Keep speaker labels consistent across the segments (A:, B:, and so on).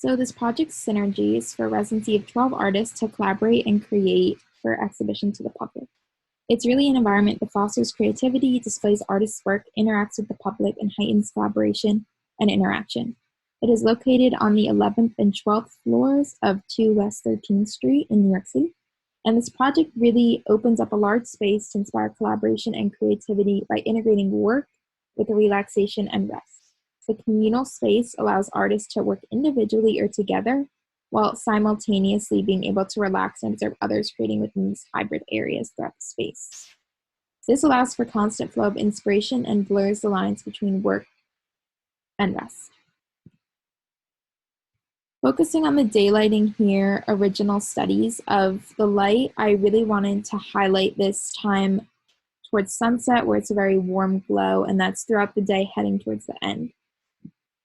A: So this project synergies for a residency of 12 artists to collaborate and create for exhibition to the public. It's really an environment that fosters creativity, displays artists' work, interacts with the public, and heightens collaboration and interaction. It is located on the 11th and 12th floors of 2 West 13th Street in New York City. And this project really opens up a large space to inspire collaboration and creativity by integrating work with relaxation and rest. The communal space allows artists to work individually or together while simultaneously being able to relax and observe others creating within these hybrid areas throughout the space. This allows for constant flow of inspiration and blurs the lines between work and rest. Focusing on the daylighting here, original studies of the light, I really wanted to highlight this time towards sunset where it's a very warm glow, and that's throughout the day heading towards the end.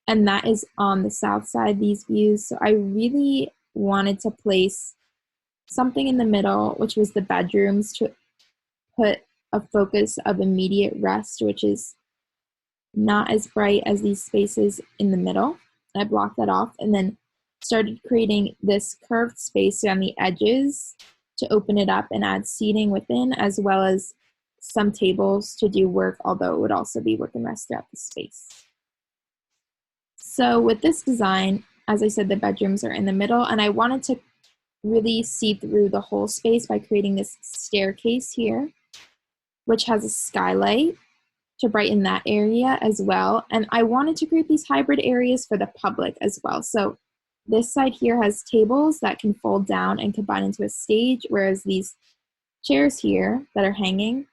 A: And that is on the south side, these views. So I really wanted to place something in the middle, which was the bedrooms, to put a focus of immediate rest, which is not as bright as these spaces in the middle. I blocked that off and then started creating this curved space around the edges to open it up and add seating within, as well as some tables to do work, although it would also be work and rest throughout the space. So with this design, as I said, the bedrooms are in the middle, and I wanted to really see through the whole space by creating this staircase here, which has a skylight to brighten that area as well. And I wanted to create these hybrid areas for the public as well. So this side here has tables that can fold down and combine into a stage, whereas these chairs here that are hanging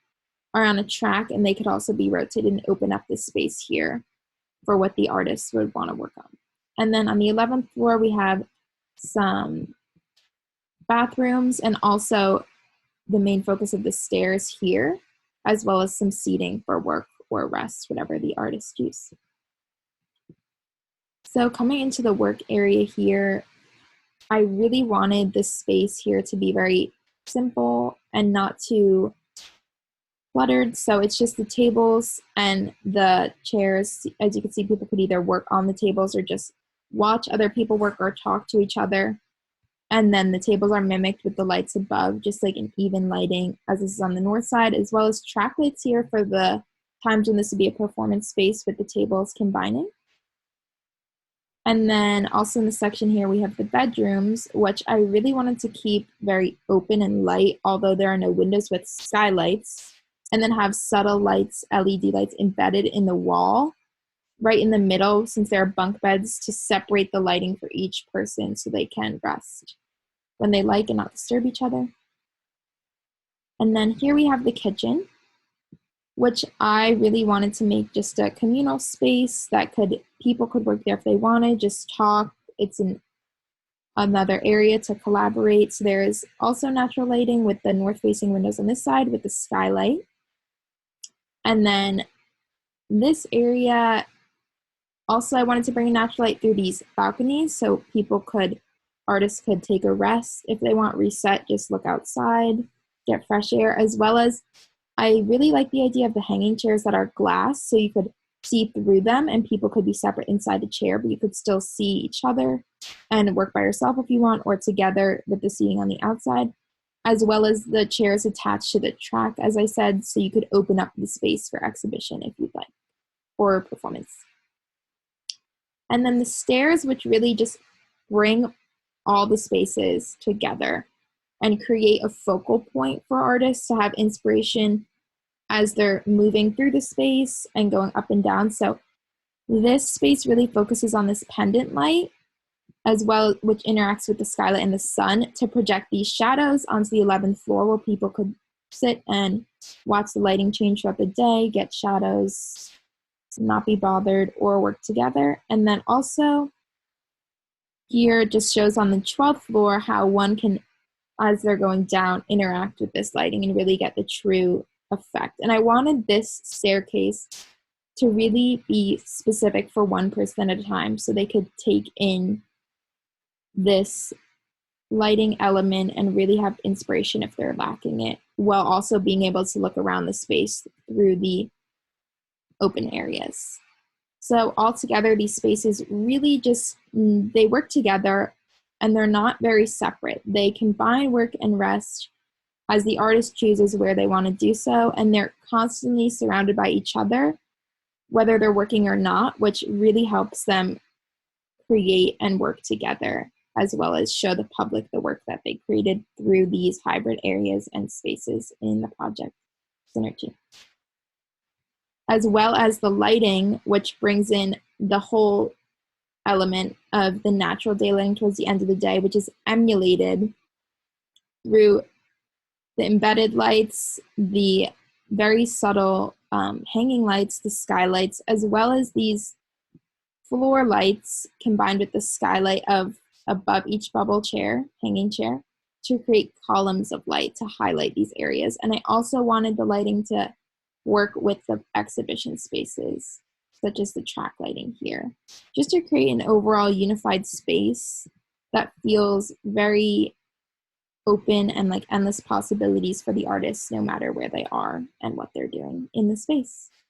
A: are on a track, and they could also be rotated and open up this space here for what the artists would want to work on. And then on the 11th floor, we have some bathrooms and also the main focus of the stairs here, as well as some seating for work or rest, whatever the artists choose. So coming into the work area here, I really wanted this space here to be very simple and not too cluttered. So it's just the tables and the chairs. As you can see, people could either work on the tables or just watch other people work or talk to each other. And then the tables are mimicked with the lights above, just like an even lighting, as this is on the north side, as well as track lights here for the times when this would be a performance space with the tables combining. And then also in the section here, we have the bedrooms, which I really wanted to keep very open and light, although there are no windows, with skylights, and then have subtle lights, LED lights embedded in the wall right in the middle, since there are bunk beds, to separate the lighting for each person so they can rest when they like and not disturb each other. And then here we have the kitchen, which I really wanted to make just a communal space that people could work there if they wanted, just talk. It's another area to collaborate. So there is also natural lighting with the north-facing windows on this side with the skylight. And then this area, also I wanted to bring a natural light through these balconies so artists could take a rest. If they want reset, just look outside, get fresh air, as well as I really like the idea of the hanging chairs that are glass, so you could see through them and people could be separate inside the chair, but you could still see each other and work by yourself if you want, or together with the seating on the outside, as well as the chairs attached to the track, as I said, so you could open up the space for exhibition if you'd like, or performance. And then the stairs, which really just bring all the spaces together and create a focal point for artists to have inspiration as they're moving through the space and going up and down. So this space really focuses on this pendant light as well, which interacts with the skylight and the sun to project these shadows onto the 11th floor where people could sit and watch the lighting change throughout the day, get shadows, not be bothered, or work together. And then also here it just shows on the 12th floor how one can, as they're going down, interact with this lighting and really get the true effect. And I wanted this staircase to really be specific for one person at a time so they could take in this lighting element and really have inspiration if they're lacking it, while also being able to look around the space through the open areas. So altogether, these spaces really just, they work together and they're not very separate. They combine work and rest as the artist chooses where they want to do so, and they're constantly surrounded by each other, whether they're working or not, which really helps them create and work together, as well as show the public the work that they created through these hybrid areas and spaces in the project Synergy. As well as the lighting, which brings in the whole element of the natural daylighting towards the end of the day, which is emulated through the embedded lights, the very subtle hanging lights, the skylights, as well as these floor lights combined with the skylight of above each bubble chair, hanging chair, to create columns of light to highlight these areas. And I also wanted the lighting to work with the exhibition spaces, such as the track lighting here, just to create an overall unified space that feels very open and like endless possibilities for the artists, no matter where they are and what they're doing in the space.